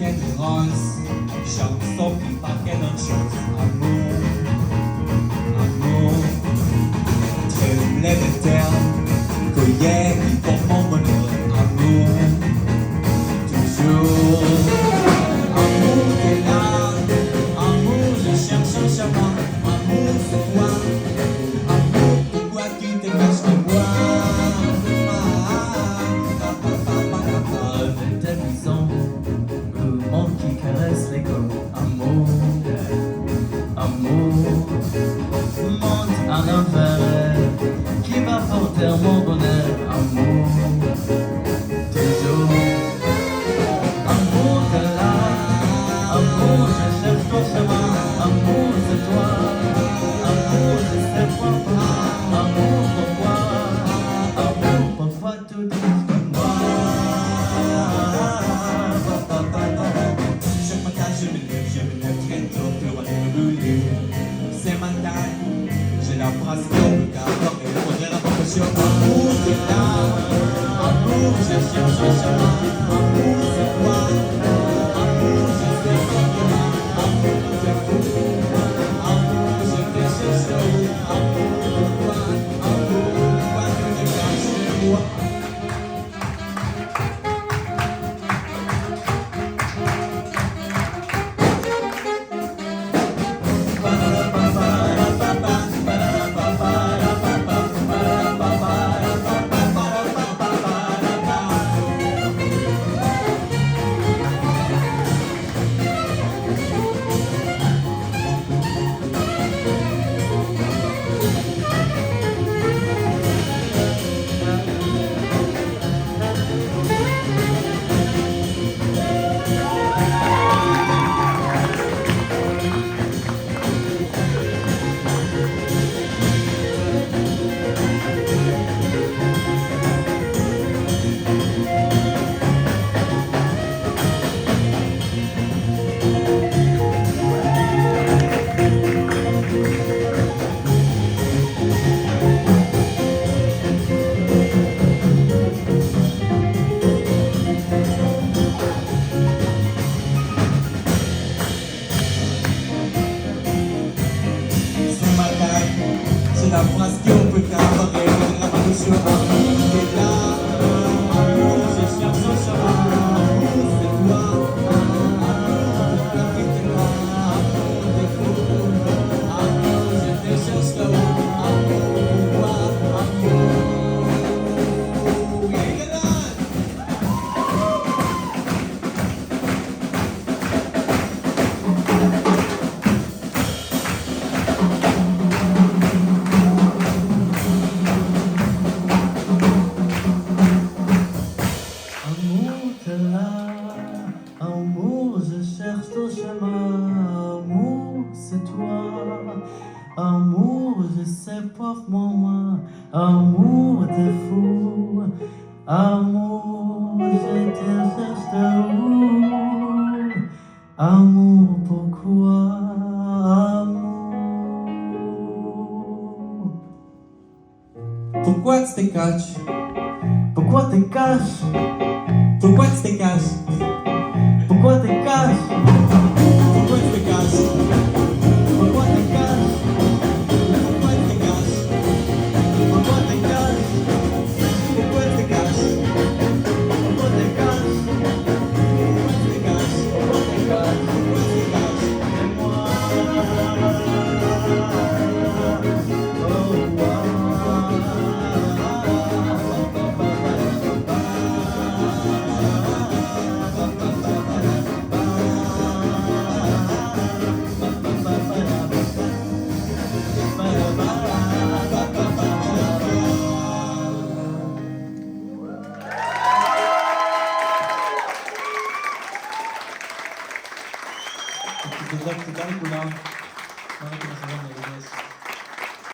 קדרון, chanson qui marquait notre chose. Amour, amour, tremblait de terre, cueillait pour mon bonheur. Amour, toujours. Amour, t'es là. Amour, je cherche un chemin. Amour, c'est toi. Amour, pourquoi tu te caches de moi? Avec tes bisons, le monde qui caresse les corps. Amour, amour, monte à l'enfer qui va porter mon bonheur. Amour, toujours. Amour, t'es là. Amour, je cherche ton chemin. Amour, c'est toi. Amour, je sais pourquoi. Amour, pourquoi? Amour, pourquoi tout est comme moi? Chaque matin je me lève très tôt pour aller me brûler. C'est ma taille, j'ai la phrase qu'on peut avoir et on dirait pas que je suis amour, t'es là. Amour, je cherche un chemin. Amour, c'est toi. Amour, je sais pas comment. Amour, t'es fou. Amour, je te cherche. Amour, pourquoi? Amour, pourquoi tu te caches de moi? C'est la phrase qu'on peut cabaret, on dirait pas que je suis amour, t'es là. Amour, je cherche un chemin. Amour, c'est toi. Amour, pourquoi tu t'es là? Amour, t'es fou. Amour, je te cherche là-haut. Amour, pourquoi? Amour, Yégilin. Amour, t'es là. Amour, je cherche ton chemin. Amour, c'est toi. Amour, je sais pas moi. Amour, t'es fou. Amour, je te cherche de où? Amour, pourquoi? Amour. Pourquoi tu te caches? Pourquoi te caches? Pourquoi tu te caches? Pourquoi te caches? Pourquoi tu te caches? Pourquoi te caches? Pourquoi tu te caches? Pourquoi te caches? Pourquoi tu te caches? Pourquoi te caches? Pourquoi tu te caches? Pourquoi te caches? Pourquoi tu te caches? C'est moi. תודה לכולם.